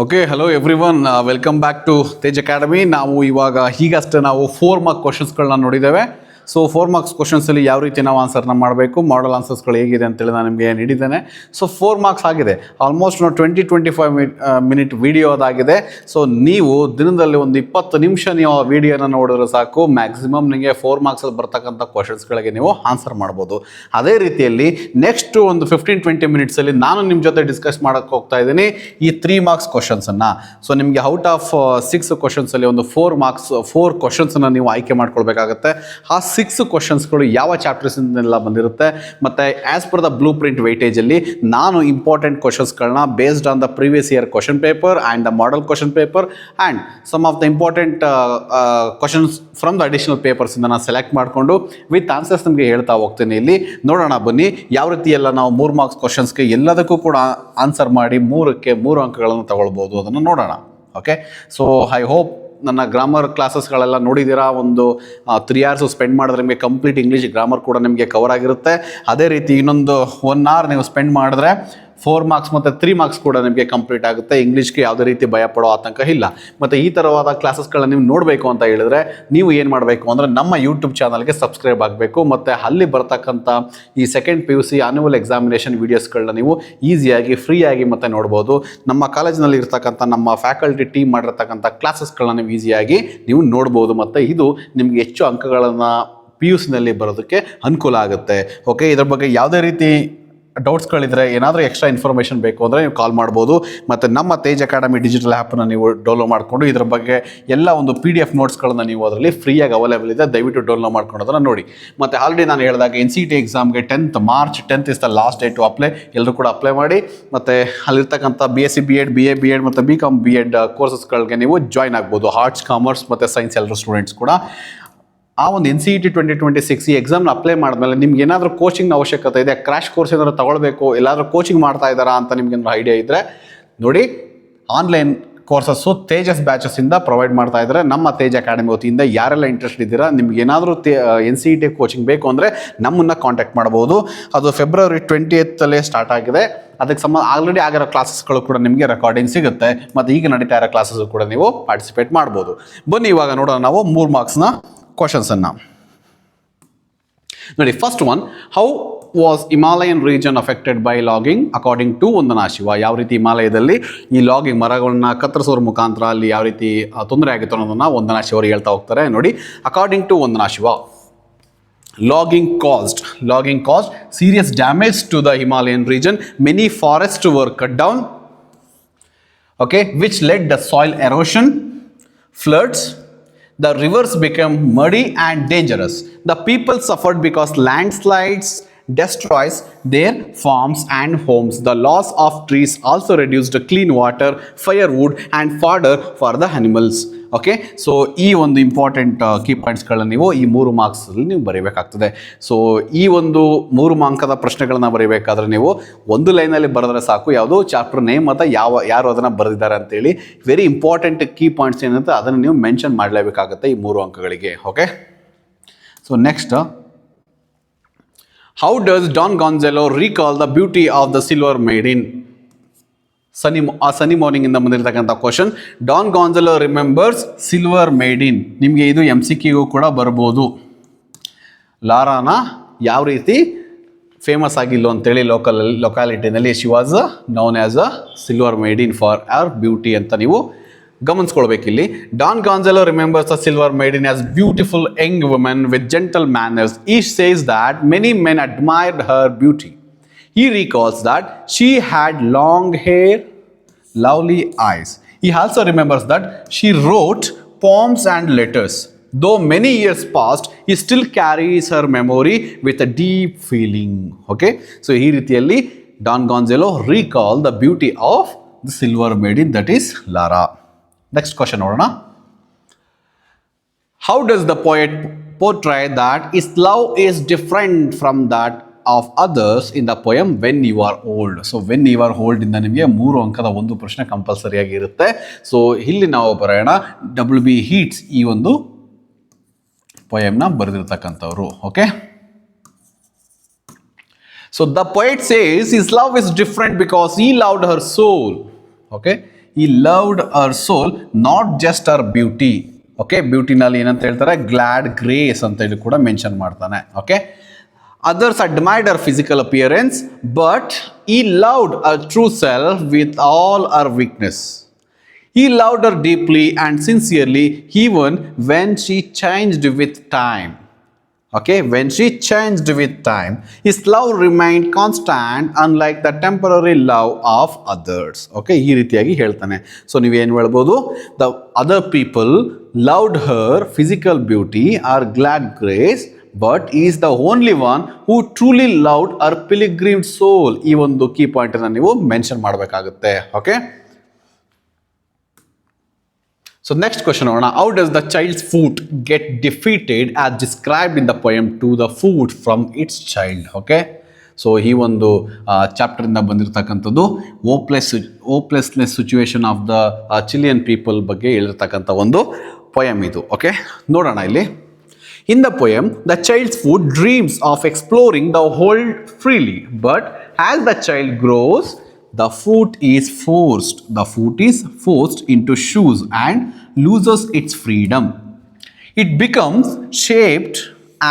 Okay hello everyone welcome back to Tej academy. ನಾವು ಇವಾಗ ಹೀಗಷ್ಟೇ ನಾವು 4 ಮಾರ್ಕ್ ಕ್ವಶನ್ಸ್ಗಳನ್ನ ನೋಡಿದ್ದೇವೆ. ಸೊ 4 ಮಾರ್ಕ್ಸ್ ಕ್ವಶನ್ಸಲ್ಲಿ ಯಾವ ರೀತಿ ನಾವು ಆನ್ಸರ್ನ ಮಾಡಬೇಕು, ಮಾಡಲ್ ಆನ್ಸರ್ಸ್ಗಳು ಹೇಗಿದೆ ಅಂತೇಳಿ ನಾನು ನಿಮಗೆ ನೀಡಿದ್ದೇನೆ. ಸೊ 4 ಮಾರ್ಕ್ಸ್ ಆಗಿದೆ, ಆಲ್ಮೋಸ್ಟ್ 20-25 ಮಿನಿಟ್ ವಿಡಿಯೋ ಅದಾಗಿದೆ. ಸೊ ನೀವು ದಿನದಲ್ಲಿ ಒಂದು 20 ನಿಮಿಷ ನೀವು ಆ ವಿಡಿಯೋನ ನೋಡಿದ್ರೆ ಸಾಕು, ಮ್ಯಾಕ್ಸಿಮಮ್ ನಿಮಗೆ 4 ಮಾರ್ಕ್ಸಲ್ಲಿ ಬರ್ತಕ್ಕಂಥ ಕ್ವಶನ್ಸ್ಗಳಿಗೆ ನೀವು ಆನ್ಸರ್ ಮಾಡ್ಬೋದು. ಅದೇ ರೀತಿಯಲ್ಲಿ ನೆಕ್ಸ್ಟ್ ಒಂದು 15-20 ಮಿನಿಟ್ಸಲ್ಲಿ ನಾನು ನಿಮ್ಮ ಜೊತೆ ಡಿಸ್ಕಸ್ ಮಾಡೋಕ್ಕೆ ಹೋಗ್ತಾ ಇದ್ದೀನಿ ಈ 3 ಮಾರ್ಕ್ಸ್ ಕ್ವಶನ್ಸನ್ನು. ಸೊ ನಿಮಗೆ ಔಟ್ ಆಫ್ 6 ಕ್ವಶನ್ಸಲ್ಲಿ ಒಂದು 4 ಕ್ವಶನ್ಸನ್ನು ನೀವು ಆಯ್ಕೆ ಮಾಡ್ಕೊಳ್ಬೇಕಾಗತ್ತೆ. ಆ 6 ಕ್ವಶನ್ಸ್ಗಳು ಯಾವ ಚಾಪ್ಟರ್ಸಿಂದೆಲ್ಲ ಬಂದಿರುತ್ತೆ, ಮತ್ತು as per the blueprint ವೆಯ್ಟೇಜಲ್ಲಿ ನಾನು ಇಂಪಾರ್ಟೆಂಟ್ ಕ್ವಶನ್ಸ್ಗಳನ್ನ based on the previous year question paper and the model question paper and some of the important questions from the additional ಪೇಪರ್ಸಿಂದ ನಾನು ಸೆಲೆಕ್ಟ್ ಮಾಡಿಕೊಂಡು ವಿತ್ ಆನ್ಸರ್ಸ್ ನಿಮಗೆ ಹೇಳ್ತಾ ಹೋಗ್ತೀನಿ. ಇಲ್ಲಿ ನೋಡೋಣ ಬನ್ನಿ ಯಾವ ರೀತಿ ಎಲ್ಲ ನಾವು 3 ಮಾರ್ಕ್ಸ್ ಕ್ವಶನ್ಸ್ಗೆ ಎಲ್ಲದಕ್ಕೂ ಕೂಡ ಆನ್ಸರ್ ಮಾಡಿ 3 ಅಂಕಗಳನ್ನು ತಗೊಳ್ಬೋದು, ಅದನ್ನು ನೋಡೋಣ. ಓಕೆ, ಸೊ ಐ ಹೋಪ್ ನನ್ನ ಗ್ರಾಮರ್ ಕ್ಲಾಸಸ್ಗಳೆಲ್ಲ ನೋಡಿದ್ದೀರಾ. ಒಂದು 3 hours ಸ್ಪೆಂಡ್ ಮಾಡಿದ್ರೆ ನಿಮಗೆ ಕಂಪ್ಲೀಟ್ ಇಂಗ್ಲೀಷ್ ಗ್ರಾಮರ್ ಕೂಡ ನಿಮಗೆ ಕವರ್ ಆಗಿರುತ್ತೆ. ಅದೇ ರೀತಿ ಇನ್ನೊಂದು 1 hour ನೀವು ಸ್ಪೆಂಡ್ ಮಾಡಿದ್ರೆ 4 ಮಾರ್ಕ್ಸ್ ಮತ್ತು 3 ಮಾರ್ಕ್ಸ್ ಕೂಡ ನಿಮಗೆ ಕಂಪ್ಲೀಟ್ ಆಗುತ್ತೆ. ಇಂಗ್ಲೀಷ್ಗೆ ಯಾವುದೇ ರೀತಿ ಭಯ ಪಡೋ ಆತಂಕ ಇಲ್ಲ. ಮತ್ತು ಈ ಥರವಾದ ಕ್ಲಾಸಸ್ಗಳನ್ನ ನೀವು ನೋಡಬೇಕು ಅಂತ ಹೇಳಿದ್ರೆ ನೀವು ಏನು ಮಾಡಬೇಕು ಅಂದರೆ ನಮ್ಮ ಯೂಟ್ಯೂಬ್ ಚಾನಲ್ಗೆ ಸಬ್ಸ್ಕ್ರೈಬ್ ಆಗಬೇಕು. ಮತ್ತು ಅಲ್ಲಿ ಬರ್ತಕ್ಕಂಥ ಈ ಸೆಕೆಂಡ್ PUC ಆನ್ಯುವಲ್ ಎಕ್ಸಾಮಿನೇಷನ್ ವೀಡಿಯೋಸ್ಗಳನ್ನ ನೀವು ಈಸಿಯಾಗಿ ಫ್ರೀಯಾಗಿ ಮತ್ತು ನೋಡ್ಬೋದು. ನಮ್ಮ ಕಾಲೇಜಿನಲ್ಲಿ ಇರ್ತಕ್ಕಂಥ ನಮ್ಮ ಫ್ಯಾಕಲ್ಟಿ ಟೀಮ್ ಮಾಡಿರ್ತಕ್ಕಂಥ ಕ್ಲಾಸಸ್ಗಳನ್ನ ನೀವು ಈಸಿಯಾಗಿ ನೀವು ನೋಡ್ಬೋದು. ಮತ್ತು ಇದು ನಿಮಗೆ ಹೆಚ್ಚು ಅಂಕಗಳನ್ನು PUCನಲ್ಲಿ ಬರೋದಕ್ಕೆ ಅನುಕೂಲ ಆಗುತ್ತೆ. ಓಕೆ, ಇದ್ರ ಬಗ್ಗೆ ಯಾವುದೇ ರೀತಿ ಡೌಟ್ಸ್ಗಳಿದ್ರೆ, ಏನಾದರೂ ಎಕ್ಸ್ಟ್ರಾ ಇನ್ಫಾರ್ಮೇಷನ್ ಬೇಕು ಅಂದರೆ ನೀವು ಕಾಲ್ ಮಾಡ್ಬೋದು. ಮತ್ತು ನಮ್ಮ ತೇಜ್ ಅಕಾಡೆಮಿ ಡಿಜಿಟಲ್ ಆ್ಯಪನ್ನು ನೀವು ಡೌನ್ಲೋಡ್ ಮಾಡಿಕೊಂಡು ಇದ್ರ ಬಗ್ಗೆ ಎಲ್ಲ ಒಂದು PDF ನೋಟ್ಸ್ಗಳನ್ನು ನೀವು ಅದರಲ್ಲಿ ಫ್ರೀಯಾಗಿ ಅವೈಲೇಬಲ್ ಇದೆ, ದಯವಿಟ್ಟು ಡೌನ್ಲೋಡ್ ಮಾಡ್ಕೊಂಡು ನೋಡಿ. ಮತ್ತು ಆಲ್ರೆಡಿ ನಾನು ಹೇಳಿದಾಗ NCET ಎಕ್ಸಾಮ್ಗೆ March 10th is the last date to apply. ಎಲ್ಲರೂ ಕೂಡ ಅಪ್ಲೈ ಮಾಡಿ. ಮತ್ತು ಅಲ್ಲಿರ್ತಕ್ಕಂಥ BSc BEd BA BEd ಮತ್ತು BCom BEd ಕೋರ್ಸಸ್ಗಳಿಗೆ ನೀವು ಜಾಯ್ನ್ ಆಗ್ಬೋದು. ಆರ್ಟ್ಸ್, ಕಾಮರ್ಸ್ ಮತ್ತು ಸೈನ್ಸ್ ಎಲ್ಲರೂ ಸ್ಟೂಡೆಂಟ್ಸ್ ಕೂಡ ಆ ಒಂದು NCET 2026 ಈ ಎಕ್ಸಾಮ್ನ ಅಪ್ಲೈ ಮಾಡಿದ್ಮೇಲೆ ನಿಮ್ಗೆ ಏನಾದರೂ ಕೋಚಿಂಗ್ ಅವಶ್ಯಕತೆ ಇದೆ, ಕ್ರ್ಯಾಶ್ ಕೋರ್ಸ್ ಏನಾದರೂ ತಗೊಳ್ಬೇಕು, ಎಲ್ಲಾದರೂ ಕೋಚಿಂಗ್ ಮಾಡ್ತಾ ಇದ್ದಾರಾ ಅಂತ ನಿಮ್ಗೆ ಏನಾದರೂ ಐಡಿಯಾ ಇದ್ದರೆ ನೋಡಿ, ಆನ್ಲೈನ್ ಕೋರ್ಸಸ್ಸು ತೇಜಸ್ ಬ್ಯಾಚಸ್ಸಿಂದ ಪ್ರೊವೈಡ್ ಮಾಡ್ತಾ ಇದ್ದಾರೆ ನಮ್ಮ ತೇಜ್ ಅಕಾಡೆಮಿ ವತಿಯಿಂದ. ಯಾರೆಲ್ಲ ಇಂಟ್ರೆಸ್ಟ್ ಇದ್ದೀರಾ, ನಿಮ್ಗೆ ಏನಾದರೂ NCET ಕೋಚಿಂಗ್ ಬೇಕು ಅಂದರೆ ನಮ್ಮನ್ನು ಕಾಂಟ್ಯಾಕ್ಟ್ ಮಾಡ್ಬೋದು. ಅದು February 20th ಸ್ಟಾರ್ಟ್ ಆಗಿದೆ. ಅದಕ್ಕೆ ಆಲ್ರೆಡಿ ಆಗಿರೋ ಕ್ಲಾಸಸ್ಗಳು ಕೂಡ ನಿಮಗೆ ರೆಕಾರ್ಡಿಂಗ್ ಸಿಗುತ್ತೆ. ಮತ್ತು ಈಗ ನಡೀತಾ ಇರೋ ಕ್ಲಾಸಸ್ ಕೂಡ ನೀವು ಪಾರ್ಟಿಸಿಪೇಟ್ ಮಾಡ್ಬೋದು. ಬನ್ನಿ ಇವಾಗ ನೋಡೋಣ ನಾವು 3 ಮಾರ್ಕ್ಸ್ನ ಕ್ವಶನ್ಸನ್ನು ನೋಡಿ. First one, how was Himalayan region affected by logging according to Vandana Shiva. ಯಾವ ರೀತಿ ಹಿಮಾಲಯದಲ್ಲಿ ಈ ಲಾಗಿಂಗ್ ಮರಗಳನ್ನ ಕತ್ತರಿಸೋರ ಮುಖಾಂತರ ಅಲ್ಲಿ ಯಾವ ರೀತಿ ತೊಂದರೆ ಆಗಿತ್ತು ಅನ್ನೋದನ್ನು ವಂದನಾ ಶಿವ ಅವರು ಹೇಳ್ತಾ ಹೋಗ್ತಾರೆ. ನೋಡಿ, according to Vandana Shiva, logging caused serious damage to the Himalayan region. Many forests were cut down, okay, which led the soil erosion, floods. The rivers became muddy and dangerous. The people suffered because landslides destroys their farms and homes. The loss of trees also reduced clean water, firewood and fodder for the animals. Okay, so ಈ ಒಂದು important key ಪಾಯಿಂಟ್ಸ್ಗಳನ್ನ ನೀವು ಈ 3 ಮಾರ್ಕ್ಸಲ್ಲಿ ನೀವು ಬರೀಬೇಕಾಗ್ತದೆ. So ಈ ಒಂದು 3 ಅಂಕದ ಪ್ರಶ್ನೆಗಳನ್ನ ಬರೀಬೇಕಾದ್ರೆ ನೀವು ಒಂದು ಲೈನಲ್ಲಿ ಬರೆದ್ರೆ ಸಾಕು, ಯಾವುದು ಚಾಪ್ಟರ್ ನೇಮ್ ಮತ್ತು ಯಾರು ಅದನ್ನು ಬರೆದಿದ್ದಾರೆ ಅಂತೇಳಿ ವೆರಿ ಇಂಪಾರ್ಟೆಂಟ್ ಕೀ ಪಾಯಿಂಟ್ಸ್ ಏನಂತ ಅದನ್ನು ನೀವು ಮೆನ್ಷನ್ ಮಾಡಲೇಬೇಕಾಗುತ್ತೆ ಈ 3 ಅಂಕಗಳಿಗೆ. Okay, so next, how does Don Gonzalo recall the beauty of the silver maiden. Sunny Morning ಇಂದ ಬಂದಿರತಕ್ಕಂಥ question. Don Gonzalo remembers silver maiden. ನಿಮಗೆ ಇದು MCQಗೂ ಕೂಡ ಬರ್ಬೋದು. ಲಾರಾನ ಯಾವ ರೀತಿ ಫೇಮಸ್ ಆಗಿಲ್ಲ ಅಂತೇಳಿ ಲೊಕ್ಯಾಲಿಟಿನಲ್ಲಿ she was known as a silver maiden for ಅವರ್ ಬ್ಯೂಟಿ ಅಂತ ನೀವು ಗಮನಿಸ್ಕೊಳ್ಬೇಕಿಲ್ಲಿ. Don Gonzalo remembers the silver maiden as beautiful young woman with gentle manners. He says that many men admired her beauty. He recalls that she had long hair, lovely eyes. He also remembers that she wrote poems and letters. Though many years passed, he still carries her memory with a deep feeling. Okay, so ಈ ರೀತಿಯಲ್ಲಿ Don ಗಾನ್ಜೆಲೋ recall the beauty of the silver maiden, that is Lara. Next question ನೋಡೋಣ. How does the poet portray that his love is different from that of others in the poem when you are old? So when you are old ಇಂದ ನಿಮಗೆ 3 ಅಂಕದ ಒಂದು ಪ್ರಶ್ನೆ ಕಂಪಲ್ಸರಿಯಾಗಿ ಇರುತ್ತೆ. So ಇಲ್ಲಿ ನಾವು ಬರೋಣ, WB ಹೀಟ್ಸ್ ಈ ಒಂದು ಪೊಯಮ್ನ ಬರೆದಿರ್ತಕ್ಕಂಥವ್ರು. Okay, so the poet says his love is different because he loved her soul. Okay, he loved her soul, not just her beauty. Okay, ಬ್ಯೂಟಿನಲ್ಲಿ ಏನಂತ ಹೇಳ್ತಾರೆ, ಗ್ಲಾಡ್ ಗ್ರೇಸ್ ಅಂತ ಹೇಳಿ ಕೂಡ ಮೆನ್ಷನ್ ಮಾಡ್ತಾನೆ. Okay, others admired her physical appearance, but he loved her true self with all her weakness. He loved her deeply and sincerely, even when she changed with time. Okay, when she changed with time, his love remained constant, unlike the temporary love of others. Okay, ಈ ರೀತಿಯಾಗಿ ಹೇಳ್ತಾನೆ. So ನೀವೇನು ಹೇಳ್ಬೋದು, the other people loved her physical beauty or glad grace, but he is the only one who truly loved her pilgrim soul. ಈ ಒಂದು key point ಅನ್ನು ನೀವು mention ಮಾಡಬೇಕಾಗುತ್ತೆ. ಓಕೆ, so next question ನೋಡೋಣ. How does the child's foot get defeated as described in the poem to the foot from its child? Okay, so ಈ ಒಂದು ಚಾಪ್ಟರಿಂದ ಬಂದಿರತಕ್ಕಂಥದ್ದು hopelessness situation of the Chilean people ಬಗ್ಗೆ ಹೇಳಿರ್ತಕ್ಕಂಥ ಒಂದು poem ಇದು. Okay, ನೋಡೋಣ ಇಲ್ಲಿ. In the poem, the child's foot dreams of exploring the world freely, but as the child grows, the foot is forced into shoes and loses its freedom. It becomes shaped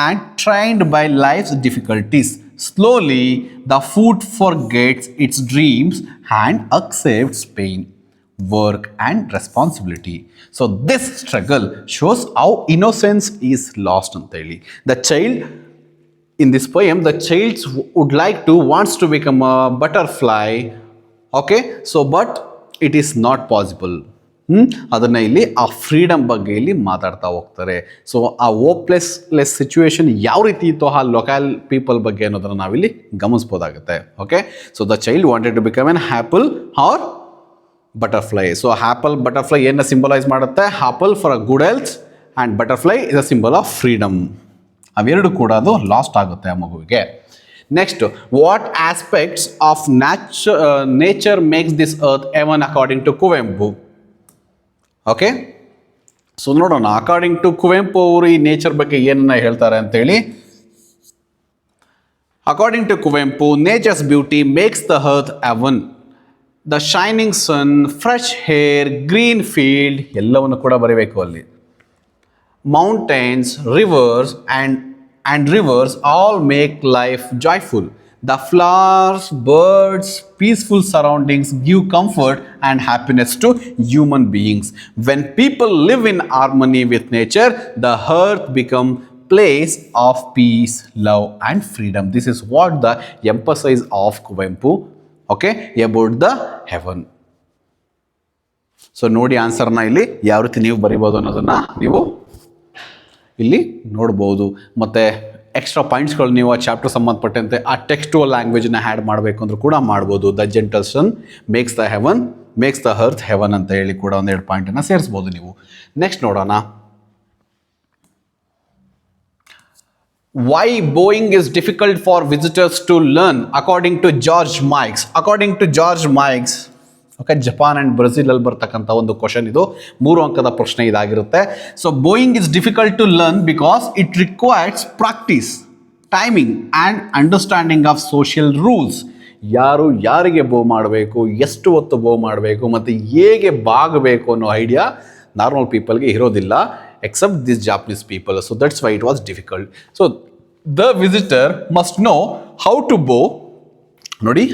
and trained by life's difficulties. Slowly, the foot forgets its dreams and accepts pain, work and responsibility. So this struggle shows how innocence is lost. The child in this poem, the child wants to become a butterfly. Okay, so but it is not possible. ಅದನ್ನು ಇಲ್ಲಿ ಆ freedom ಬಗ್ಗೆ ಇಲ್ಲಿ ಮಾತಾಡ್ತಾ ಹೋಗ್ತಾರೆ. So ಆ hopeless situation ಯಾವ ರೀತಿ ಇತ್ತು ಆ ಲೊಕಲ್ ಪೀಪಲ್ ಬಗ್ಗೆ ಅನ್ನೋದನ್ನು ನಾವಿಲ್ಲಿ ಗಮನಿಸ್ಬೋದಾಗುತ್ತೆ. Okay, so the child wanted to become an apple or butterfly. So apple butterfly ಏನು ಸಿಂಬಲೈಸ್ ಮಾಡುತ್ತೆ, apple for a good health and butterfly is a symbol of freedom. ಅವೆರಡು ಕೂಡ ಅದು ಲಾಸ್ಟ್ ಆಗುತ್ತೆ ಆ ಮಗುವಿಗೆ. Next, what aspects of nature makes this earth heaven according to Kuvempu? Okay, so ನೋಡೋಣ according to Kuvempu ಅವರು ಈ ನೇಚರ್ ಬಗ್ಗೆ ಏನನ್ನ ಹೇಳ್ತಾರೆ ಅಂತೇಳಿ. According to Kuvempu, nature's beauty makes the earth heaven. The shining sun, fresh air, green field ಎಲ್ಲವನ್ನು ಕೂಡ ಬರೀಬೇಕು ಅಲ್ಲಿ. Mountains, rivers and rivers all make life joyful. The flowers, birds, peaceful surroundings give comfort and happiness to human beings. When people live in harmony with nature, the earth becomes place of peace, love and freedom. This is what the emphasis of Kuvempu, okay, about the heaven. So ನೋಡಿ ಆನ್ಸರ್ನ ಇಲ್ಲಿ ಯಾವ ರೀತಿ ನೀವು ಬರೀಬೋದು ಅನ್ನೋದನ್ನು ನೀವು ಇಲ್ಲಿ ನೋಡ್ಬೋದು. ಮತ್ತು ಎಕ್ಸ್ಟ್ರಾ ಪಾಯಿಂಟ್ಸ್ಗಳು ನೀವು ಆ ಚಾಪ್ಟರ್ ಸಂಬಂಧಪಟ್ಟಂತೆ ಆ ಟೆಕ್ಸ್ಟುವಲ್ ಲ್ಯಾಂಗ್ವೇಜನ್ನ ಆ್ಯಡ್ ಮಾಡಬೇಕು ಅಂದರೂ ಕೂಡ ಮಾಡ್ಬೋದು. The gentle sun makes the earth heaven ಅಂತ ಹೇಳಿ ಕೂಡ ಒಂದೆರಡು ಪಾಯಿಂಟನ್ನು ಸೇರಿಸ್ಬೋದು ನೀವು. ನೆಕ್ಸ್ಟ್ ನೋಡೋಣ. Why bowing is difficult for visitors to learn according to George Mikes. Okay, Japan and ಬ್ರೆಜಿಲಲ್ಲಿ ಬರ್ತಕ್ಕಂಥ ಒಂದು ಕ್ವಶನ್ ಇದು. 3 ಅಂಕದ ಪ್ರಶ್ನೆ ಇದಾಗಿರುತ್ತೆ. So bowing is difficult to learn because it requires practice, timing and understanding of social rules. ಯಾರಿಗೆ bow ಮಾಡಬೇಕು, ಎಷ್ಟು ಹೊತ್ತು ಬೋ ಮಾಡಬೇಕು ಮತ್ತು ಹೇಗೆ ಬಾಗಬೇಕು ಅನ್ನೋ ಐಡಿಯಾ ನಾರ್ಮಲ್ ಪೀಪಲ್ಗೆ ಇರೋದಿಲ್ಲ, except this Japanese people. So that's why it was difficult. So the visitor must know how to bow, ನೋಡಿ,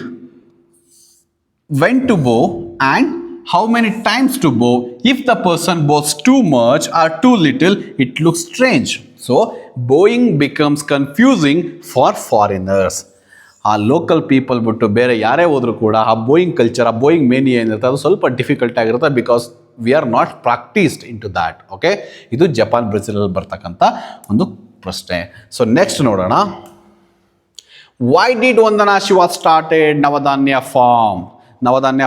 when to bow and how many times to bow. If the person bows too much or too little, it looks strange. So bowing becomes confusing for foreigners. ಆ local people ಬಿಟ್ಟು ಬೇರೆ ಯಾರೇ ಹೋದರೂ ಕೂಡ ಆ bowing culture, ಆ bowing ಮೇನಿ ಏನಿರುತ್ತೆ ಅದು ಸ್ವಲ್ಪ ಡಿಫಿಕಲ್ಟ್ ಆಗಿರುತ್ತೆ, because we are not practised in to that. Okay, ಇದು ಜಪಾನ್ ಬ್ರೆಜಿಲಲ್ಲಿ ಬರ್ತಕ್ಕಂಥ ಒಂದು ಪ್ರಶ್ನೆ. ಸೊ ನೆಕ್ಸ್ಟ್ ನೋಡೋಣ. Why did Vandana Shiva started Navdanya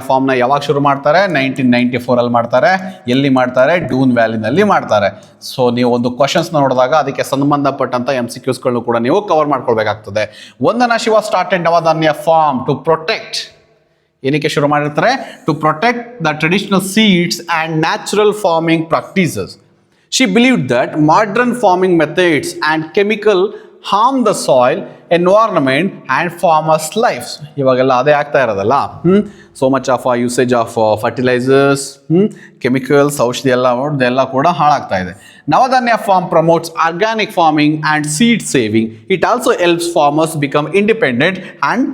ಫಾರ್ಮ್ನ ಯಾವಾಗ ಶುರು ಮಾಡ್ತಾರೆ? 1994 ಮಾಡ್ತಾರೆ. ಎಲ್ಲಿ ಮಾಡ್ತಾರೆ? ಡೂನ್ ವ್ಯಾಲಿನಲ್ಲಿ ಮಾಡ್ತಾರೆ. ಸೊ ನೀವು ಒಂದು ಕ್ವಶನ್ಸ್ನ ನೋಡಿದಾಗ ಅದಕ್ಕೆ ಸಂಬಂಧಪಟ್ಟಂಥ MCQsಗಳನ್ನು ಕೂಡ ನೀವು ಕವರ್ ಮಾಡ್ಕೊಳ್ಬೇಕಾಗ್ತದೆ. Vandana Shiva started Navdanya farm to protect, ಏನಕ್ಕೆ ಶುರು ಮಾಡಿರ್ತಾರೆ? To protect the traditional seeds and natural farming practices. She believed that modern farming methods and chemical harm the soil, environment and farmers' lives. ಇವಾಗೆಲ್ಲ ಅದೇ ಆಗ್ತಾ ಇರೋದಲ್ಲ. So much of usage of fertilizers, chemicals, ಔಷಧಿ ಎಲ್ಲ ಕೂಡ ಹಾಳಾಗ್ತಾ ಇದೆ. Navadanya farm promotes organic farming and seed saving. It also helps farmers become independent and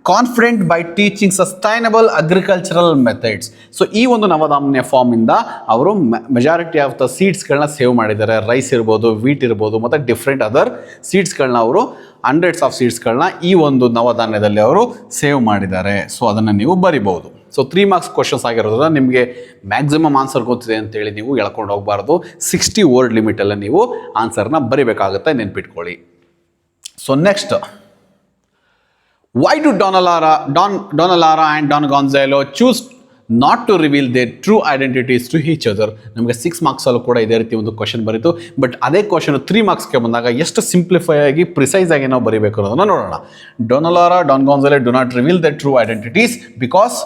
confident by teaching sustainable agricultural methods. So ಈ ಒಂದು ನವಧಾನ್ಯ ಫಾರ್ಮಿಂದ ಅವರು ಮೆಜಾರಿಟಿ ಆಫ್ ದ ಸೀಡ್ಸ್ಗಳನ್ನ ಸೇವ್ ಮಾಡಿದ್ದಾರೆ. Rice ಇರ್ಬೋದು, wheat ಇರ್ಬೋದು, ಮತ್ತು ಡಿಫ್ರೆಂಟ್ ಅದರ್ ಸೀಡ್ಸ್ಗಳನ್ನ ಅವರು ಹಂಡ್ರೆಡ್ಸ್ ಆಫ್ ಸೀಡ್ಸ್ಗಳನ್ನ ಈ ಒಂದು ನವಧಾನ್ಯದಲ್ಲಿ ಅವರು ಸೇವ್ ಮಾಡಿದ್ದಾರೆ. ಸೊ ಅದನ್ನು ನೀವು ಬರಿಬೋದು. ಸೊ 3 ಮಾರ್ಕ್ಸ್ ಕ್ವಶನ್ಸ್ ಆಗಿರೋದ್ರಿಂದ ನಿಮಗೆ ಮ್ಯಾಕ್ಸಿಮಮ್ ಆನ್ಸರ್ ಗೊತ್ತಿದೆ ಅಂತೇಳಿ ನೀವು ಹೇಳ್ಕೊಂಡು ಹೋಗಬಾರ್ದು. 60 ವರ್ಡ್ ಲಿಮಿಟಲ್ಲಿ ನೀವು ಆನ್ಸರ್ನ ಬರಿಬೇಕಾಗುತ್ತೆ, ನೆನ್ಪಿಟ್ಕೊಳ್ಳಿ. So next, why do Don Alara and Don Gonzalo choose not to reveal their true identities to each other? ನಮಗೆ 6 ಮಾರ್ಕ್ಸ್ ಅಲ್ಲೂ ಕೂಡ ಇದೇ ರೀತಿ ಒಂದು ಕ್ವಶನ್ ಬರೀತು. ಬಟ್ ಅದೇ ಕ್ವಶನ್ 3 ಮಾರ್ಕ್ಸ್ಗೆ ಬಂದಾಗ ಎಷ್ಟು ಸಿಂಪ್ಲಿಫೈ ಆಗಿ ಪ್ರಿಸೈಸ್ ಆಗಿ ನಾವು ಬರೀಬೇಕು ಅನ್ನೋದನ್ನ ನೋಡೋಣ. Don Alara, Don Gonzalo do not reveal their true identities because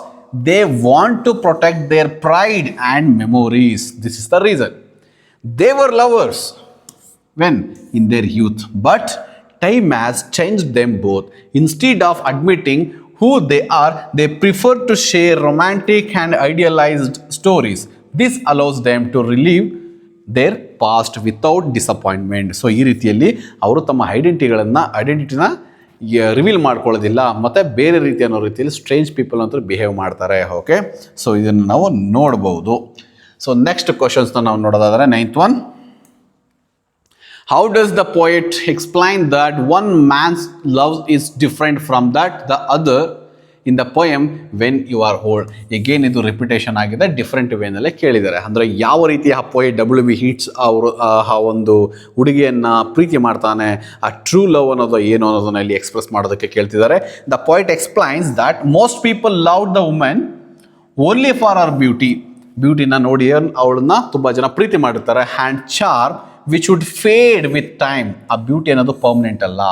they want to protect their pride and memories. This is the reason. They were lovers when in their youth, but time has changed them both. Instead of admitting who they are, they prefer to share romantic and idealized stories. This allows them to relive their past without disappointment. So ಈ ರೀತಿಯಲ್ಲಿ ಅವರು ತಮ್ಮ ಐಡೆಂಟಿಟಿನ reveal ಮಾಡ್ಕೊಳ್ಳೋದಿಲ್ಲ, ಮತ್ತು ಬೇರೆ ರೀತಿ ಅನ್ನೋ ರೀತಿಯಲ್ಲಿ strange people ಅಂತ ಬಿಹೇವ್ ಮಾಡ್ತಾರೆ. ಓಕೆ, ಸೊ ಇದನ್ನು ನಾವು ನೋಡ್ಬೋದು. ಸೊ ನೆಕ್ಸ್ಟ್ ಕ್ವಶನ್ಸ್ನ ನಾವು ನೋಡೋದಾದರೆ 9th one. How does the poet explain that one man's love is different from that the other in the poem when you are old? Again ಇದು repetition ಆಗಿದೆ, different ವೇನಲ್ಲೇ ಕೇಳಿದ್ದಾರೆ. ಅಂದರೆ ಯಾವ ರೀತಿ ಆ ಪೋಯೆಟ್ WB ಹೀಟ್ಸ್ ಅವರು ಆ ಒಂದು ಹುಡುಗಿಯನ್ನು ಪ್ರೀತಿ ಮಾಡ್ತಾನೆ, ಆ ಟ್ರೂ ಲವ್ ಅನ್ನೋದು ಏನು ಅನ್ನೋದನ್ನ ಇಲ್ಲಿ ಎಕ್ಸ್ಪ್ರೆಸ್ ಮಾಡೋದಕ್ಕೆ ಕೇಳ್ತಿದ್ದಾರೆ. The poet explains that most people love the women only for ಅವರ್ ಬ್ಯೂಟಿನ ನೋಡಿ ಅವಳನ್ನ ತುಂಬ ಜನ ಪ್ರೀತಿ ಮಾಡಿರ್ತಾರೆ. And charm which would fade with time. A beauty ಅನ್ನೋದು ಪರ್ಮನೆಂಟ್ ಅಲ್ಲ.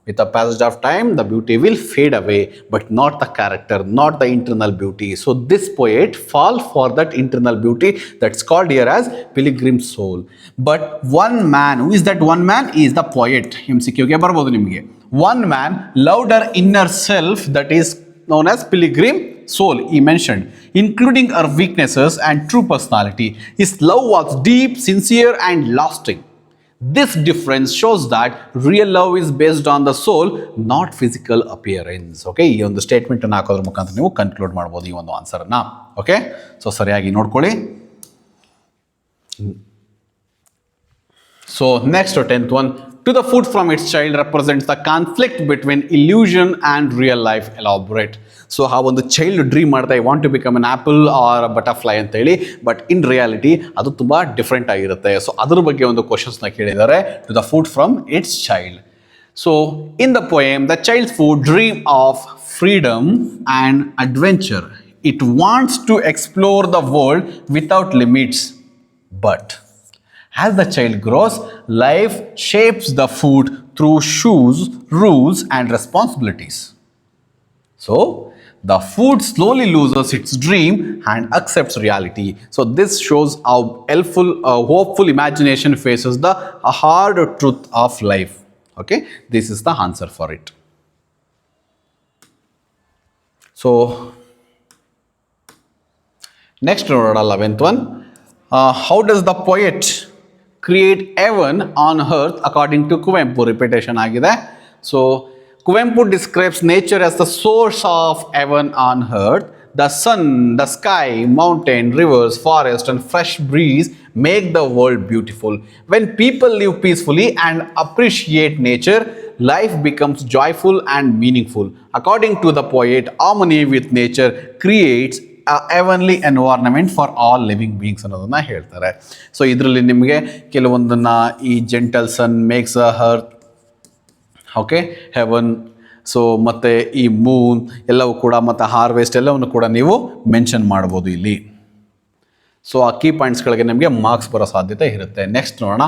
With the passage of time, the beauty will fade away, but not the character, not the internal beauty. So this poet fall for that internal beauty that's called here as pilgrim soul. But one man, who is that one man? Is the poet. MCQಗೆ ಬರ್ಬೋದು ನಿಮಗೆ. One man loved her inner self, that is known as pilgrim soul, he mentioned, including her weaknesses and true personality. His love was deep, sincere and lasting. This difference shows that real love is based on the soul, not physical appearance. Okay, ಈ ಒಂದು statement ಅನ್ನು ಹಾಕೋದ್ರ ಮುಖಾಂತರ ನೀವು conclude ಮಾಡ್ಬೋದು ಈ ಒಂದು ಆನ್ಸರ್ನ. Okay, so ಸರಿಯಾಗಿ ನೋಡ್ಕೊಳ್ಳಿ. So next 10th one. To the food from its child represents the conflict between illusion and real life. Elaborate. So ಆ ಒಂದು ಚೈಲ್ಡ್ ಡ್ರೀಮ್ ಮಾಡ್ತಾ I want to become an apple or butterfly ಅಂತೇಳಿ, but in reality ಅದು ತುಂಬ different ಆಗಿರುತ್ತೆ. So ಅದ್ರ ಬಗ್ಗೆ ಒಂದು ಕ್ವಶನ್ಸ್ನ ಕೇಳಿದ್ದಾರೆ. To the food from its child. So in the poem the child's food dream of freedom and adventure. It wants to explore the world without limits, but as the child grows, life shapes the food through rules and responsibilities. So the food slowly loses its dream and accepts reality. So this shows how hopeful imagination faces the hard truth of life. Okay, this is the answer for it. So next, 11th one. How does the poet create heaven on earth according to Kuvempu? Repetition ಆಗಿದೆ. So Kuvempu describes nature as the source of heaven on earth. The sun, the sky, mountain, rivers, forest and fresh breeze make the world beautiful. When people live peacefully and appreciate nature, life becomes joyful and meaningful. According to the poet, harmony with nature creates heavenly environment for all living beings ಅನ್ನೋದನ್ನ ಹೇಳ್ತಾರೆ. So ಇದರಲ್ಲಿ ನಿಮಗೆ ಕೆಲವೊಂದನ್ನು ಈ gentle sun makes a earth, okay, heaven, so ಮತ್ತು ಈ Moon ಎಲ್ಲವೂ ಕೂಡ, ಮತ್ತು ಹಾರ್ವೆಸ್ಟ್ ಎಲ್ಲವನ್ನು ಕೂಡ ನೀವು ಮೆನ್ಷನ್ ಮಾಡ್ಬೋದು ಇಲ್ಲಿ. ಸೊ ಆ ಕೀ ಪಾಯಿಂಟ್ಸ್ಗಳಿಗೆ ನಿಮಗೆ ಮಾರ್ಕ್ಸ್ ಬರೋ ಸಾಧ್ಯತೆ ಇರುತ್ತೆ. ನೆಕ್ಸ್ಟ್ ನೋಡೋಣ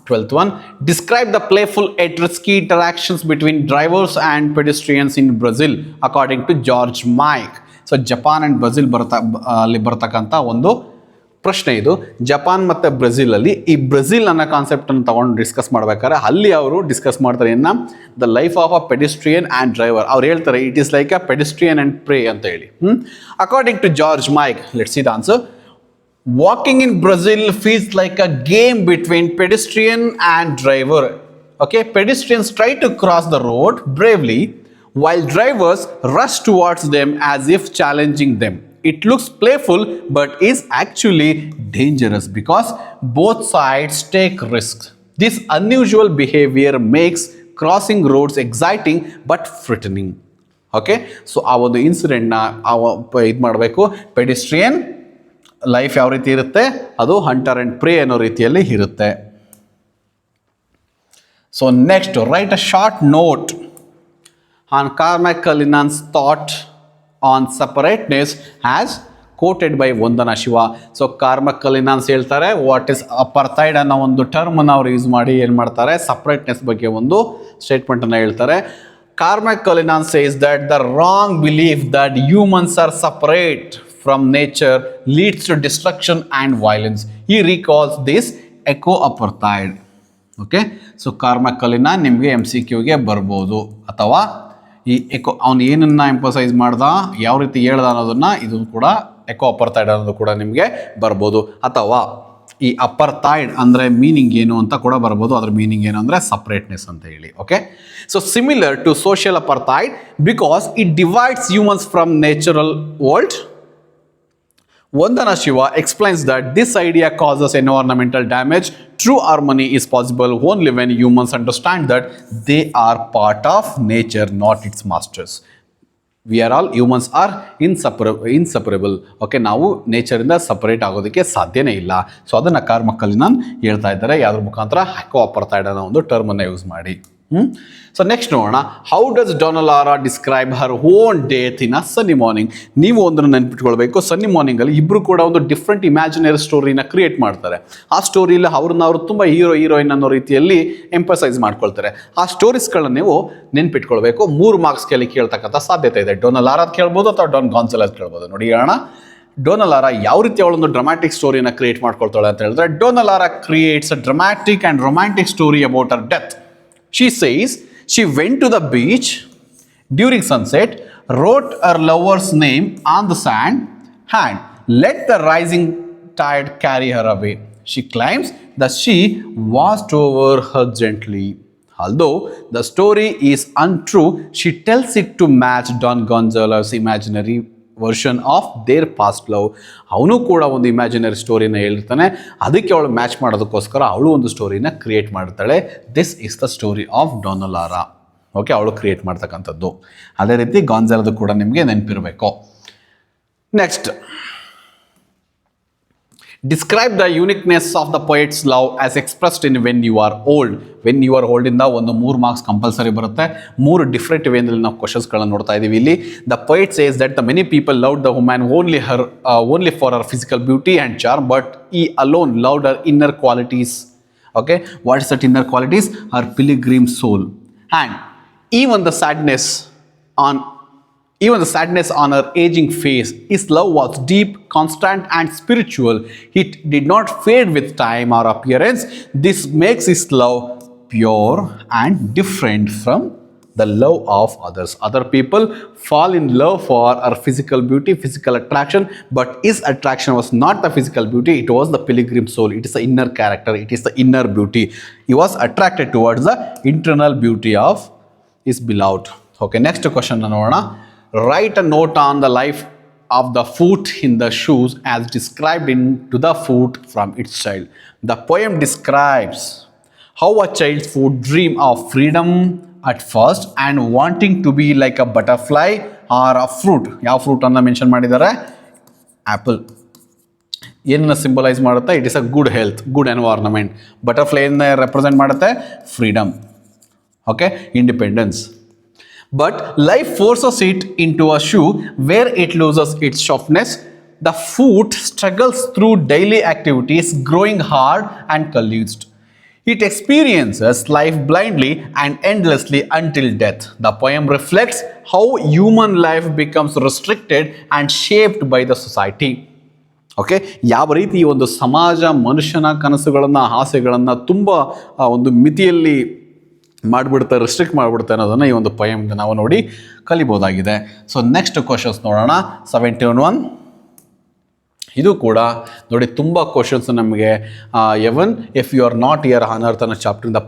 12th one. Describe the playful yet risky interactions between drivers and pedestrians in Brazil according to George Mike. So Japan and Brazil ಅಲ್ಲಿ ಬರ್ತಕ್ಕಂಥ ಒಂದು ಪ್ರಶ್ನೆ ಇದು. ಜಪಾನ್ ಮತ್ತು ಬ್ರೆಜಿಲಲ್ಲಿ ಈ ಬ್ರೆಜಿಲ್ ಅನ್ನೋ ಕಾನ್ಸೆಪ್ಟನ್ನು ತಗೊಂಡು ಡಿಸ್ಕಸ್ ಮಾಡ್ಬೇಕಾದ್ರೆ ಅಲ್ಲಿ ಅವರು ಡಿಸ್ಕಸ್ ಮಾಡ್ತಾರೆ ಇನ್ನು the life of a pedestrian and driver. ಅವ್ರು ಹೇಳ್ತಾರೆ it is like a pedestrian and prey ಅಂತ ಹೇಳಿ. According to George Mike, let's see the answer. Walking in Brazil feels like a game between pedestrian and driver. Okay, pedestrians try to cross the road bravely while drivers rush towards them as if challenging them. It looks playful but is actually dangerous because both sides take risks. This unusual behavior makes crossing roads exciting but frightening. Okay, so ಆ ಒಂದು ಇನ್ಸಿಡೆಂಟ್ನ ಇದು ಮಾಡಬೇಕು. ಪೆಡಿಸ್ಟ್ರಿಯನ್ life ಯಾವ ರೀತಿ ಇರುತ್ತೆ, ಅದು hunter and pray ಅನ್ನೋ ರೀತಿಯಲ್ಲಿ ಇರುತ್ತೆ. So next, write a short note on Cormac Cullinan's thought on separateness as quoted by Vandana Shiva. So Cormac Cullinan's ಹೇಳ್ತಾರೆ ವಾಟ್ ಇಸ್ ಅಪರ್ತೈಡ್ ಅನ್ನೋ ಒಂದು ಟರ್ಮನ್ನು ಅವ್ರು ಯೂಸ್ ಮಾಡಿ ಏನು ಮಾಡ್ತಾರೆ, ಸಪ್ರೇಟ್ನೆಸ್ ಬಗ್ಗೆ ಒಂದು ಸ್ಟೇಟ್ಮೆಂಟನ್ನು ಹೇಳ್ತಾರೆ. Cormac Cullinan's says that the wrong belief that humans are separate from nature leads to destruction and violence. He recalls this eco-apartheid. Okay, so ಕಾರ್ಮಕಲಿನ ನಿಮಗೆ MCQಗೆ ಬರ್ಬೋದು. ಅಥವಾ ಈ ಅವನು ಏನನ್ನ ಎಂಪಸೈಸ್ ಮಾಡ್ದ, ಯಾವ ರೀತಿ ಹೇಳ್ದ ಅನ್ನೋದನ್ನು ಇದು ಕೂಡ ಎಕೋ-ಅಪರ್ತೈಡ್ ಅನ್ನೋದು ಕೂಡ ನಿಮಗೆ ಬರ್ಬೋದು. ಅಥವಾ ಈ ಅಪರ್ತೈಡ್ ಅಂದರೆ ಮೀನಿಂಗ್ ಏನು ಅಂತ ಕೂಡ ಬರ್ಬೋದು. ಅದ್ರ ಮೀನಿಂಗ್ ಏನು ಅಂದರೆ ಸಪ್ರೇಟ್ನೆಸ್ ಅಂತ ಹೇಳಿ. Okay, so similar to social apartheid because it divides humans from natural world. Vandana Shiva explains that this idea causes environmental damage. True harmony is possible only when humans understand that they are part of nature, not its masters. We are all humans are inseparable. Okay, ನಾವು ನೇಚರಿಂದ separate ಆಗೋದಕ್ಕೆ ಸಾಧ್ಯನೇ ಇಲ್ಲ. So ಅದನ್ನು ಕಾರ್ಮಕ್ಕಲ್ಲಿ ನಾನು ಹೇಳ್ತಾ ಇದ್ದಾರೆ ಯಾವುದ್ರ ಮುಖಾಂತರ ಎಕೋ-ಅಪರ್ತೈಡ್ ಅನ್ನೋ ಒಂದು ಟರ್ಮನ್ನು ಯೂಸ್ ಮಾಡಿ. ಸೊ ನೆಕ್ಸ್ಟ್ ನೋಡೋಣ, how does Dona Laura describe her own death in a sunny morning. ನೀವು ಒಂದನ್ನು ನೆನ್ಪಿಟ್ಕೊಳ್ಬೇಕು, ಸನ್ನಿ ಮಾರ್ನಿಂಗಲ್ಲಿ ಇಬ್ಬರು ಕೂಡ ಒಂದು ಡಿಫ್ರೆಂಟ್ ಇಮ್ಯಾಜಿನರಿ ಸ್ಟೋರಿನ ಕ್ರಿಯೇಟ್ ಮಾಡ್ತಾರೆ. ಆ ಸ್ಟೋರಿಯಲ್ಲಿ ಅವರು ತುಂಬ ಹೀರೋಯಿನ್ ಅನ್ನೋ ರೀತಿಯಲ್ಲಿ ಎಂಪಸೈಸ್ ಮಾಡ್ಕೊಳ್ತಾರೆ. ಆ ಸ್ಟೋರೀಸ್ಗಳನ್ನ ನೀವು ನೆನ್ಪಿಟ್ಕೊಳ್ಬೇಕು. 3 ಮಾರ್ಕ್ಸ್ಗೆ ಕೇಳ್ತಕ್ಕಂಥ ಸಾಧ್ಯತೆ ಇದೆ. ಡೊನಾಲಾರಾದ್ ಕೇಳ್ಬೋದು ಅಥವಾ ಡಾನ್ ಗಾನ್ಸಲಸ್ ಕೇಳ್ಬೋದು. ನೋಡಿ ಹೇಳೋಣ, ಡೊನಾಲಾರಾ ಯಾವ ರೀತಿ ಅವಳೊಂದು ಡ್ರಾಮ್ಯಾಟಿಕ್ ಸ್ಟೋರಿನ ಕ್ರಿಯೇಟ್ ಮಾಡ್ಕೊಳ್ತಾಳೆ ಅಂತ ಹೇಳಿದ್ರೆ, Dona Laura creates a dramatic and romantic story about her death. She says she went to the beach during sunset, wrote her lover's name on the sand, and let the rising tide carry her away. She claims that she washed over her gently. Although the story is untrue, she tells it to match Don Gonzalo's imaginary version of their past love. ಅವನು ಕೂಡ ಒಂದು imaginary ಸ್ಟೋರಿನ ಹೇಳ್ತಾನೆ, ಅದಕ್ಕೆ ಅವಳು match ಮಾಡೋದಕ್ಕೋಸ್ಕರ ಅವಳು ಒಂದು ಸ್ಟೋರಿನ ಕ್ರಿಯೇಟ್ ಮಾಡ್ತಾಳೆ. This is the story of Dona Laura. Okay, ಅವಳು ಕ್ರಿಯೇಟ್ ಮಾಡ್ತಕ್ಕಂಥದ್ದು. ಅದೇ ರೀತಿ ಗಾನ್ಜಾಲದು ಕೂಡ ನಿಮಗೆ ನೆನಪಿರಬೇಕು. Next, describe the uniqueness of the poet's love as expressed in when you are old. When you are ಓಲ್ಡಿಂದ ಒಂದು 3 ಮಾರ್ಕ್ಸ್ ಕಂಪಲ್ಸರಿ ಬರುತ್ತೆ. 3 ಡಿಫ್ರೆಂಟ್ ವೇನಲ್ಲಿ ನಾವು ಕ್ವಶನ್ಸ್ಗಳನ್ನು ನೋಡ್ತಾ ಇದ್ದೀವಿ ಇಲ್ಲಿ. The poet says that the many people loved the woman only for her physical beauty and charm, but he alone loved her inner qualities. Okay, what is that inner qualities? Her pilgrim soul. And even the sadness on her aging face, his love was deep, constant and spiritual. It did not fade with time or appearance. This makes his love pure and different from the love of others. Other people fall in love for her physical beauty, physical attraction, but his attraction was not the physical beauty, it was the pilgrim soul. It is the inner character, it is the inner beauty. He was attracted towards the internal beauty of his beloved. Okay, next question ನೋಡೋಣ. Write a note on the life of the foot in the shoes as described into the foot from its child. The poem describes how a child's foot dream of freedom at first and wanting to be like a butterfly or a fruit. ಯಾವ fruit ಅನ್ನ mention ಮಾಡಿದ್ದಾರೆ? Apple. ಏನನ್ನ symbolise ಮಾಡುತ್ತೆ? It is a good health, good environment. Butterfly ಏನ represent ಮಾಡುತ್ತೆ? Freedom. Okay, independence. But life forces it into a shoe where it loses its softness. The foot struggles through daily activities, growing hard and calloused. It experiences life blindly and endlessly until death. The poem reflects how human life becomes restricted and shaped by the society. Okay, ಯಾವ ರೀತಿ ಈ ಒಂದು ಸಮಾಜ ಮನುಷ್ಯನ ಕನಸುಗಳನ್ನು ಆಸೆಗಳನ್ನು ತುಂಬ ಒಂದು ಮಿತಿಯಲ್ಲಿ ಮಾಡಿಬಿಡ್ತಾರೆ, ರಿಸ್ಟ್ರಿಕ್ಟ್ ಮಾಡಿಬಿಡ್ತಾರೆ ಅನ್ನೋದನ್ನು ಈ ಒಂದು ಪೊಯಮ್ಗೆ ನಾವು ನೋಡಿ ಕಲಿಬೋದಾಗಿದೆ. ಸೊ ನೆಕ್ಸ್ಟ್ ಕ್ವಶನ್ಸ್ ನೋಡೋಣ. 71 ಇದು ಕೂಡ ನೋಡಿ ತುಂಬ ಕ್ವಶನ್ಸ್ ನಮಗೆ heaven if you are not here on earth ಅನ್ನೋ ಚಾಪ್ಟ್ರಿಂದ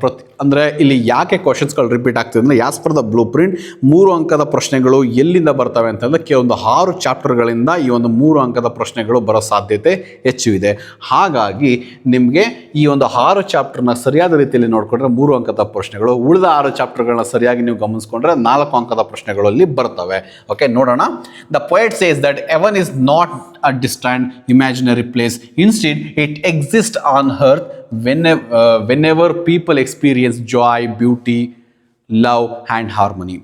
ಅಂದರೆ ಇಲ್ಲಿ ಯಾಕೆ ಕ್ವಶನ್ಸ್ಗಳು ರಿಪೀಟ್ ಆಗ್ತಿದೆ ಅಂದರೆ as per the blueprint 3 ಅಂಕದ ಪ್ರಶ್ನೆಗಳು ಎಲ್ಲಿಂದ ಬರ್ತವೆ ಅಂತಂದರೆ ಕೆಲವೊಂದು 6 ಚಾಪ್ಟರ್ಗಳಿಂದ ಈ ಒಂದು 3 ಅಂಕದ ಪ್ರಶ್ನೆಗಳು ಬರೋ ಸಾಧ್ಯತೆ ಹೆಚ್ಚು ಇದೆ. ಹಾಗಾಗಿ ನಿಮಗೆ ಈ ಒಂದು 6 ಚಾಪ್ಟರ್ನ ಸರಿಯಾದ ರೀತಿಯಲ್ಲಿ ನೋಡಿಕೊಂಡ್ರೆ 3 ಅಂಕದ ಪ್ರಶ್ನೆಗಳು, ಉಳಿದ 6 ಚಾಪ್ಟರ್ಗಳನ್ನ ಸರಿಯಾಗಿ ನೀವು ಗಮನಿಸ್ಕೊಂಡ್ರೆ 4 ಅಂಕದ ಪ್ರಶ್ನೆಗಳಲ್ಲಿ ಬರ್ತವೆ. ಓಕೆ, ನೋಡೋಣ. The poet says that heaven is not a distant imaginary place. Instead, it exists on earth whenever people experience joy, beauty, love, and harmony.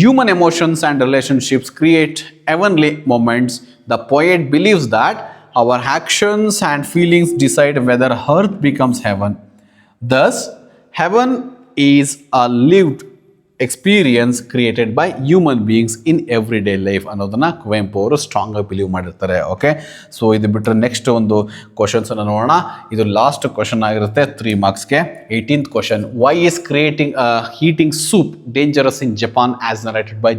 Human emotions and relationships create heavenly moments. The poet believes that our actions and feelings decide whether earth becomes heaven. Thus, heaven is a lived experience created by human beings in every day life ಅನ್ನೋದನ್ನು ಕುವೆಂಪು ಅವರು strong ಆಗಿ believe ಮಾಡಿರ್ತಾರೆ. Okay, so ಇದು ಬಿಟ್ಟರೆ next ಒಂದು ಕ್ವಶನ್ಸನ್ನು ನೋಡೋಣ. ಇದು last question ಆಗಿರುತ್ತೆ 3 ಮಾರ್ಕ್ಸ್ಗೆ. 18th question, why is creating heating soup dangerous in Japan as narrated by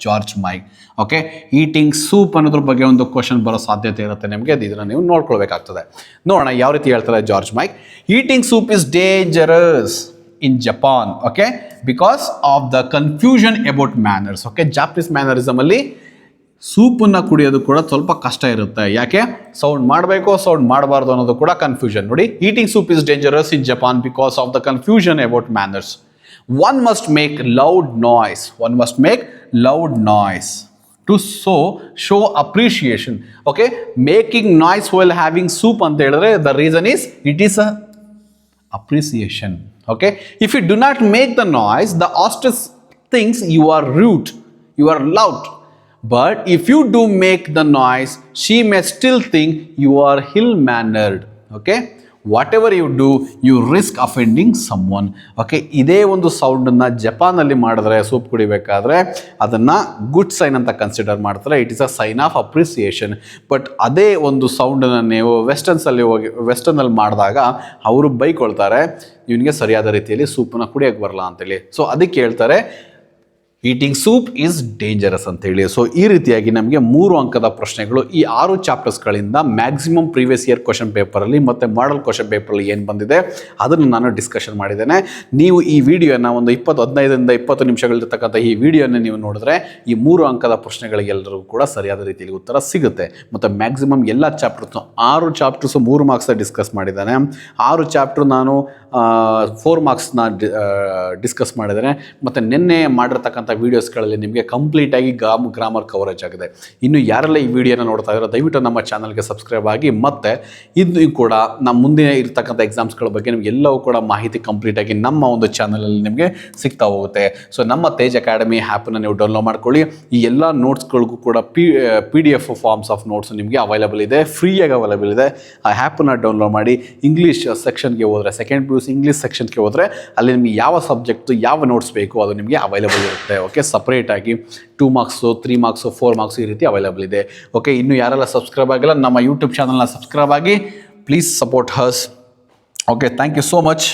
George Mike. Okay, eating soup ಅನ್ನೋದ್ರ ಬಗ್ಗೆ ಒಂದು ಕ್ವಶನ್ ಬರೋ ಸಾಧ್ಯತೆ ಇರುತ್ತೆ ನಿಮಗೆ, ಇದನ್ನು ನೀವು ನೋಡ್ಕೊಳ್ಬೇಕಾಗ್ತದೆ. ನೋಡೋಣ ಯಾವ ರೀತಿ ಹೇಳ್ತಾರೆ George Mike. Eating soup is dangerous in Japan, okay, because of the confusion about manners. Okay, Japanese mannerism ಅಲ್ಲಿ ಸೂಪನ್ನು ಕುಡಿಯೋದು ಕೂಡ ಸ್ವಲ್ಪ ಕಷ್ಟ ಇರುತ್ತೆ. ಯಾಕೆ? ಸೌಂಡ್ ಮಾಡಬೇಕು, ಸೌಂಡ್ ಮಾಡಬಾರ್ದು ಅನ್ನೋದು ಕೂಡ ಕನ್ಫ್ಯೂಷನ್. ನೋಡಿ, eating soup is dangerous in Japan because of the confusion about manners. One must make loud noise. One must make loud noise to show appreciation. Okay, making noise while having soup ಅಂತ ಹೇಳಿದ್ರೆ the reason is it is a appreciation. Okay, if you do not make the noise, the hostess thinks you are rude, you are loud. But if you do make the noise, she may still think you are ill-mannered. Okay, whatever you do, you risk offending someone. Okay, ಇದೇ ಒಂದು ಸೌಂಡನ್ನು ಜಪಾನಲ್ಲಿ ಮಾಡಿದ್ರೆ soup ಕುಡಿಬೇಕಾದ್ರೆ ಅದನ್ನು good sign ಅಂತ consider ಮಾಡ್ತಾರೆ. It is a sign of appreciation. But ಅದೇ ಒಂದು ಸೌಂಡನ್ನು ನೀವು ವೆಸ್ಟರ್ನಲ್ಲಿ ಮಾಡಿದಾಗ ಅವರು ಬೈಕೊಳ್ತಾರೆ, ಇವನಿಗೆ ಸರಿಯಾದ ರೀತಿಯಲ್ಲಿ ಸೂಪನ್ನು ಕುಡಿಯೋಕ್ಕೆ ಬರಲ್ಲ ಅಂತೇಳಿ. ಸೊ ಅದಕ್ಕೆ ಹೇಳ್ತಾರೆ ಈಟಿಂಗ್ ಸೂಪ್ ಈಸ್ ಡೇಂಜರಸ್ ಅಂತೇಳಿ. ಸೊ ಈ ರೀತಿಯಾಗಿ ನಮಗೆ 3 ಅಂಕದ ಪ್ರಶ್ನೆಗಳು ಈ 6 ಚಾಪ್ಟರ್ಸ್ಗಳಿಂದ ಮ್ಯಾಕ್ಸಿಮಮ್ ಪ್ರೀವಿಯಸ್ ಇಯರ್ ಕ್ವಶನ್ ಪೇಪರಲ್ಲಿ ಮತ್ತು ಮಾಡಲ್ ಕ್ವಶನ್ ಪೇಪರಲ್ಲಿ ಏನು ಬಂದಿದೆ ಅದನ್ನು ನಾನು ಡಿಸ್ಕಷನ್ ಮಾಡಿದ್ದೇನೆ. ನೀವು ಈ ವಿಡಿಯೋನ ಒಂದು 15ರಿಂದ 20 ನಿಮಿಷಗಳಿರ್ತಕ್ಕಂಥ ಈ ವಿಡಿಯೋನ ನೀವು ನೋಡಿದ್ರೆ ಈ 3 ಅಂಕದ ಪ್ರಶ್ನೆಗಳಿಗೆಲ್ಲರಿಗೂ ಕೂಡ ಸರಿಯಾದ ರೀತಿಯಲ್ಲಿ ಉತ್ತರ ಸಿಗುತ್ತೆ. ಮತ್ತು ಮ್ಯಾಕ್ಸಿಮಮ್ ಎಲ್ಲ ಚಾಪ್ಟರ್ಸು 6 ಚಾಪ್ಟರ್ಸು 3 ಮಾರ್ಕ್ಸ್ ಡಿಸ್ಕಸ್ ಮಾಡಿದ್ದಾನೆ. 6 ಚಾಪ್ಟರ್ ನಾನು 4 ಮಾರ್ಕ್ಸ್ನ ಡಿಸ್ಕಸ್ ಮಾಡಿದ್ದೇನೆ. ಮತ್ತು ನಿನ್ನೆ ಮಾಡಿರ್ತಕ್ಕಂಥ ವೀಡಿಯೋಸ್ಗಳಲ್ಲಿ ನಿಮಗೆ ಕಂಪ್ಲೀಟಾಗಿ ಗ್ರಾಮರ್ ಕವರೇಜ್ ಆಗಿದೆ. ಇನ್ನು ಯಾರೆಲ್ಲ ಈ ವಿಡಿಯೋನ ನೋಡ್ತಾ ಇರೋ ದಯವಿಟ್ಟು ನಮ್ಮ ಚಾನಲ್ಗೆ ಸಬ್ಸ್ಕ್ರೈಬ್ ಆಗಿ, ಮತ್ತು ಇದು ಕೂಡ ನಮ್ಮ ಮುಂದೆ ಇರ್ತಕ್ಕಂಥ ಎಕ್ಸಾಮ್ಸ್ಗಳ ಬಗ್ಗೆ ನಿಮ್ಗೆ ಎಲ್ಲವೂ ಕೂಡ ಮಾಹಿತಿ ಕಂಪ್ಲೀಟಾಗಿ ನಮ್ಮ ಒಂದು ಚಾನಲಲ್ಲಿ ನಿಮಗೆ ಸಿಗ್ತಾ ಹೋಗುತ್ತೆ. ಸೊ ನಮ್ಮ ತೇಜ್ ಅಕಾಡೆಮಿ ಆ್ಯಪನ್ನು ನೀವು ಡೌನ್ಲೋಡ್ ಮಾಡ್ಕೊಳ್ಳಿ. ಈ ಎಲ್ಲ ನೋಟ್ಸ್ಗಳಿಗೂ ಕೂಡ PDF ಫಾರ್ಮ್ಸ್ ಆಫ್ ನೋಟ್ಸ್ ನಿಮಗೆ ಅವೈಲೇಬಲ್ ಇದೆ, ಫ್ರೀಯಾಗಿ ಅವೈಲೇಬಲ್ ಇದೆ. ಆ ಆ್ಯಪನ್ನು ಡೌನ್ಲೋಡ್ ಮಾಡಿ ಇಂಗ್ಲೀಷ್ ಸೆಕ್ಷನ್ಗೆ ಹೋದರೆ, ಸೆಕೆಂಡ್ PUC ಇಂಗ್ಲೀಷ್ ಸೆಕ್ಷನ್ಗೆ ಹೋದರೆ ಅಲ್ಲಿ ನಿಮಗೆ ಯಾವ ಸಬ್ಜೆಕ್ಟು ಯಾವ ನೋಟ್ಸ್ ಬೇಕು ಅದು ನಿಮಗೆ ಅವೈಲೇಬಲ್ ಇರುತ್ತೆ. ಓಕೆ, ಸಪ್ರೇಟಾಗಿ 2 ಮಾರ್ಕ್ಸು 3 ಮಾರ್ಕ್ಸು 4 ಮಾರ್ಕ್ಸು ಈ ರೀತಿ ಅವೈಲೇಬಲ್ ಇದೆ. ಓಕೆ, ಇನ್ನು ಯಾರೆಲ್ಲ ಸಬ್ಸ್ಕ್ರೈಬ್ ಆಗಿಲ್ಲ ನಮ್ಮ ಯೂಟ್ಯೂಬ್ ಚಾನಲ್ನ ಸಬ್ಸ್ಕ್ರೈಬ್ ಆಗಿ, please support us. Okay, thank you so much.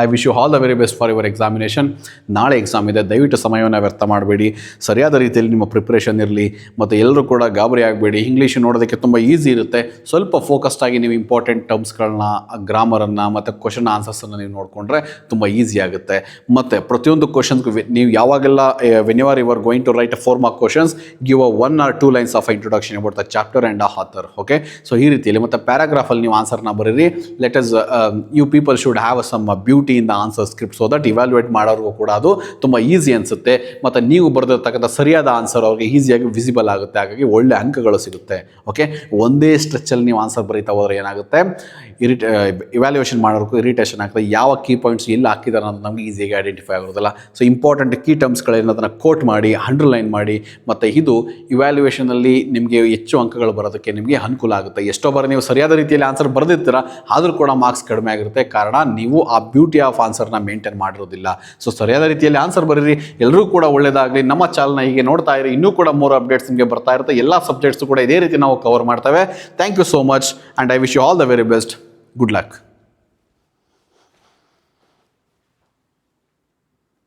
I wish you all the very best for your examination. ನಾಳೆ ಎಕ್ಸಾಮ್ ಇದೆ, ದಯವಿಟ್ಟು ಸಮಯವನ್ನು ವ್ಯರ್ಥ ಮಾಡಬೇಡಿ. ಸರಿಯಾದ ರೀತಿಯಲ್ಲಿ ನಿಮ್ಮ ಪ್ರಿಪ್ರೇಷನ್ ಇರಲಿ. ಮತ್ತು ಎಲ್ಲರೂ ಕೂಡ ಗಾಬರಿ ಆಗಬೇಡಿ. ಇಂಗ್ಲೀಷ್ ನೋಡೋದಕ್ಕೆ ತುಂಬ ಈಸಿ ಇರುತ್ತೆ. ಸ್ವಲ್ಪ ಫೋಕಸ್ಡ್ ಆಗಿ ನೀವು ಇಂಪಾರ್ಟೆಂಟ್ ಟರ್ಮ್ಸ್ಗಳನ್ನ, ಗ್ರಾಮರನ್ನು ಮತ್ತು ಕ್ವಶನ್ ಆನ್ಸರ್ಸನ್ನು ನೀವು ನೋಡಿಕೊಂಡ್ರೆ ತುಂಬ ಈಸಿ ಆಗುತ್ತೆ. ಮತ್ತು ಪ್ರತಿಯೊಂದು ಕ್ವಶನ್ಸ್ಗೂ ನೀವು ಯಾವಾಗೆಲ್ಲ whenever you are going to write 4 mark questions, give 1 or 2 lines of introduction about the chapter and the author. Okay, so ಈ ರೀತಿಯಲ್ಲಿ ಮತ್ತು ಪ್ಯಾರಾಗ್ರಾಫಲ್ಲಿ ನೀವು ಆನ್ಸರ್ನ ಬರೀರಿ. Let us you people should have some beauty in the answer script, so that evaluate ಮಾಡೋರಿಗೂ ಕೂಡ ಅದು ತುಂಬ ಈಸಿ ಅನಿಸುತ್ತೆ. ಮತ್ತು ನೀವು ಬರೆದಿರ್ತಕ್ಕಂಥ ಸರಿಯಾದ ಆನ್ಸರ್ ಅವ್ರಿಗೆ ಈಸಿಯಾಗಿ ವಿಸಿಬಲ್ ಆಗುತ್ತೆ. ಹಾಗಾಗಿ ಒಳ್ಳೆ ಅಂಕಗಳು ಸಿಗುತ್ತೆ. ಓಕೆ, ಒಂದೇ ಸ್ಟ್ರೆಚ್ಚಲ್ಲಿ ನೀವು ಆನ್ಸರ್ ಬರೀತಾ ಹೋದರೆ ಏನಾಗುತ್ತೆ, ಇವ್ಯಾಲ್ಯೂಯೇಷನ್ ಮಾಡೋರ್ಗೂ ಇರಿಟೇಷನ್ ಆಗ್ತದೆ. ಯಾವ ಕೀ ಪಾಯಿಂಟ್ಸ್ ಎಲ್ಲಿ ಹಾಕಿದ್ದಾರೆ ಅನ್ನೋದು ನಮಗೆ ಈಸಿಯಾಗಿ ಐಡೆಂಟಿಫೈ ಆಗೋದಿಲ್ಲ. ಸೊ ಇಂಪಾರ್ಟೆಂಟ್ ಕೀ ಟರ್ಮ್ಸ್ಗಳೇನು ಅದನ್ನು ಕೋಟ್ ಮಾಡಿ, ಅಂಡರ್ಲೈನ್ ಮಾಡಿ. ಮತ್ತು ಇದು ಇವ್ಯಾಲ್ಯೂಯೇಷನಲ್ಲಿ ನಿಮಗೆ ಹೆಚ್ಚು ಅಂಕಗಳು ಬರೋದಕ್ಕೆ ನಿಮಗೆ ಅನುಕೂಲ ಆಗುತ್ತೆ. ಎಷ್ಟೋ ಬಾರಿ ನೀವು ಸರಿಯಾದ ರೀತಿಯಲ್ಲಿ ಆನ್ಸರ್ ಬರೆದಿರ್ತೀರ, ಆದರೂ ಕೂಡ ಮಾರ್ಕ್ಸ್ ಕಡಿಮೆ ಆಗಿರುತ್ತೆ. ಕಾರಣ ನೀವು ಆ ಬ್ಯೂಟಿ ಆಫ್ ಆನ್ಸರ್ನ ಮೇಂಟೈನ್ ಮಾಡಿರೋದಿಲ್ಲ. ಸೊ ಸರಿಯಾದ ರೀತಿಯಲ್ಲಿ ಆನ್ಸರ್ ಬರೀರಿ. ಎಲ್ಲರೂ ಕೂಡ ಒಳ್ಳೇದಾಗಲಿ. ನಮ್ಮ ಚಾನಲ್ನ ಹೀಗೆ ನೋಡ್ತಾ ಇರಿ. ಇನ್ನೂ ಕೂಡ 3 ಅಪ್ಡೇಟ್ಸ್ ನಿಮಗೆ ಬರ್ತಾ ಇರುತ್ತೆ. ಎಲ್ಲ ಸಬ್ಜೆಕ್ಟ್ಸ್ ಕೂಡ ಇದೇ ರೀತಿ ನಾವು ಕವರ್ ಮಾಡ್ತೇವೆ. Thank you so much and I wish you all the very best. Good luck.